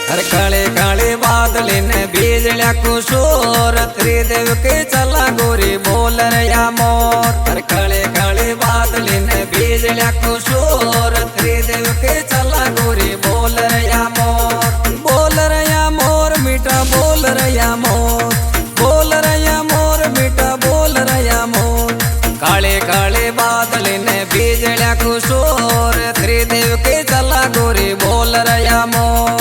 हर काले काले बादल ने बीजल्या कुशोर त्रिदेव के चला गोरी बोल रया मोर। हर काले काले बादल ने बीजल्या कुशोर त्रिदेव के चला गोरी बोल रया मोर। बोल रया मोर मीठा बोल रया मोर, बोल रया मोर मीठा बोल रया मोर। काले काले बादल ने बीजल्या कुशोर त्रिदेव के चला गोरी बोल रया मोर।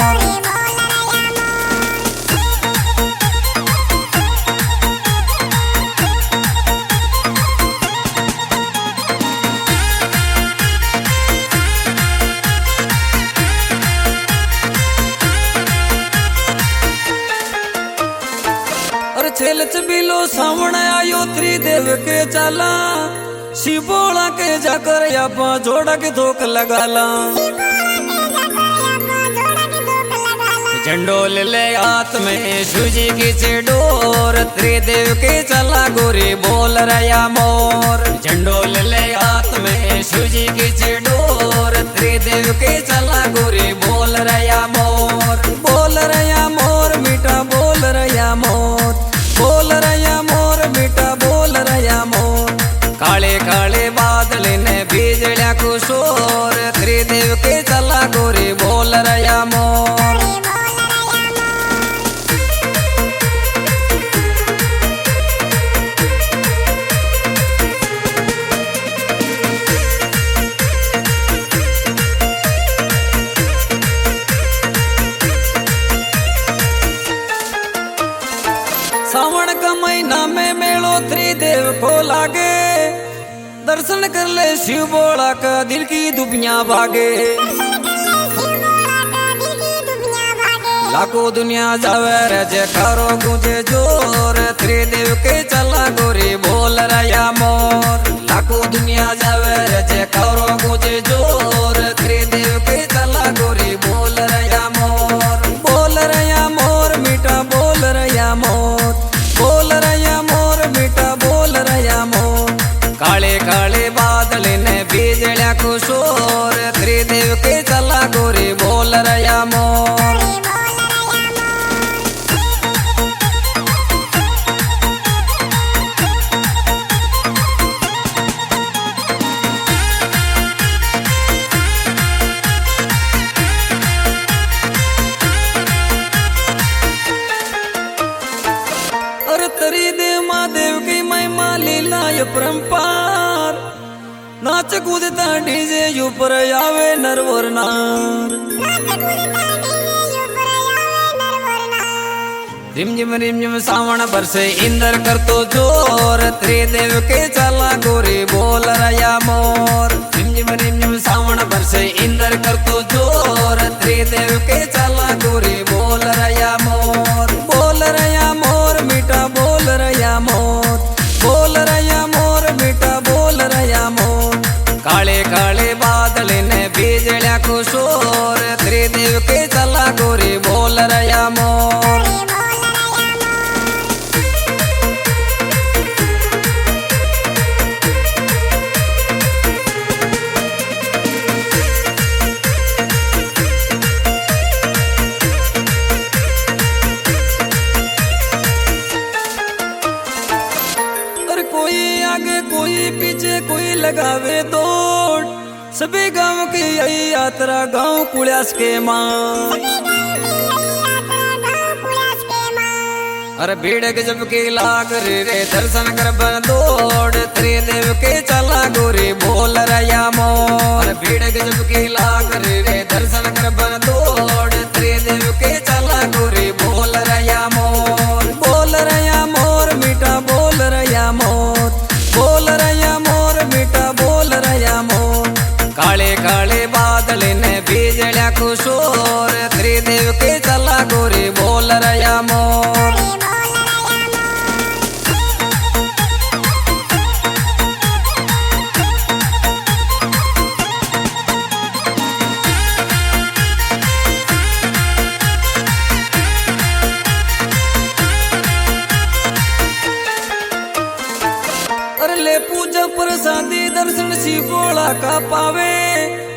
छेल चबीलो सावण आयो त्रिदेव के चाला, शिवोला के जाकर यापा जोड़ा के धोख लगाला। झंडो ले हाथ में सूजी की चेडोर त्रिदेव के चला गोरी बोल रया मोर। झंडो ले हाथ में सूजी की चेडोर त्रिदेव के चला गोरी बोल रया मोर। बोल रया मोर मीठा बोल रया मोर, बोल रया मोर मीठा बोल रया मोर। काले काले बादल ने बीजल्या कुशोर त्रिदेव के चला गोरी बोल रया मोर। सावन का महीना में मेलो त्रिदेव को लागे, दर्शन कर ले शिव बोला का दिल की दुबियां भागे। लाखों दुनिया जावे जयकारो गूंजे जोर त्रिदेव के चला गोरी बोल रया मोर। लाखों दुनिया जावे जयकारो गूंजे जोर त्रिदेव के चला गोरी बोल रया मोर। बोल रया मोर मीठा बोल रया मोर, बोल रया मोर मीठा बोल रया मोर। काले काले बादल ने बीजल्या कुशोर त्रिदेव के चला गोरी बोल रया मोर। त्रिदेव महादेव की महिमा लीला ये परंपार, नाच कूदता डीजे ऊपर आवे नरवर नार। रिम झिम सावन बरसे इंदर कर तो जोर त्रिदेव के चला गोरी बोल रया मोर। रिम झिम सावन बरसे इंदर कर तो जोर त्रिदेव के चला गोरी बोल रया मोर। बोल रया मोर मीठा बोल रया मोर, बोल रया मोर मीठा बोल रया मोर। काले काले बादल ने बीजल्या कुशोर त्रिदेव के चला गोरी बोल रया मोर। कोई पीछे कोई लगावे दौड़, सभी गांव की यही यात्रा गांव कुल्यास के मां। अरे भीड़ गजब की लाग रे दर्शन कर बन दौड़ त्रिदेव के चला गोरी बोल रया मोर। भीड़ गजब की लाग रे दर्शन कर बन दौड़ त्रिदेव के चला गोरी बोल रया मोर। बोल रया मोर मीठा बोल रया मोर, बोल रया मोर मीठा बोल रया मोर। काले काले बादल ने बीजल्या कुशोर त्रिदेव के चला गोरी बोल रया मोर। ले पूजा प्रसादी दर्शन शिव बोला का पावे,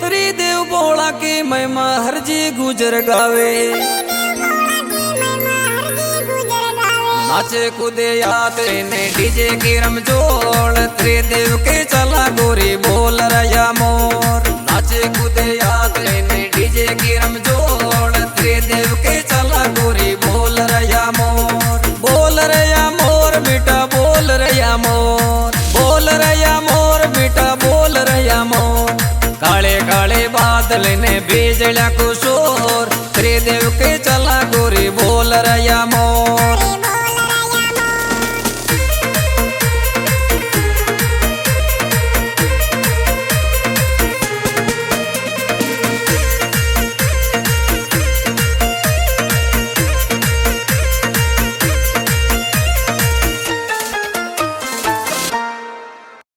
त्रिदेव बोला की महिमा हर जी गुजर गावे। नाचे कूदे यात्रे ने डीजे की रमजोड़ त्रिदेव के चला गोरी बोल रया मोर नाचे कूदे यात्रे ने डीजे की रमजोड़ त्रिदेव के चला गोरी बोल रया मोर बेटा बोल रया मोर बेटा बोल रया मोर काले काले बादल ने बीजड़ा को शोर त्रिदेव के चला गोरी बोल रया मोर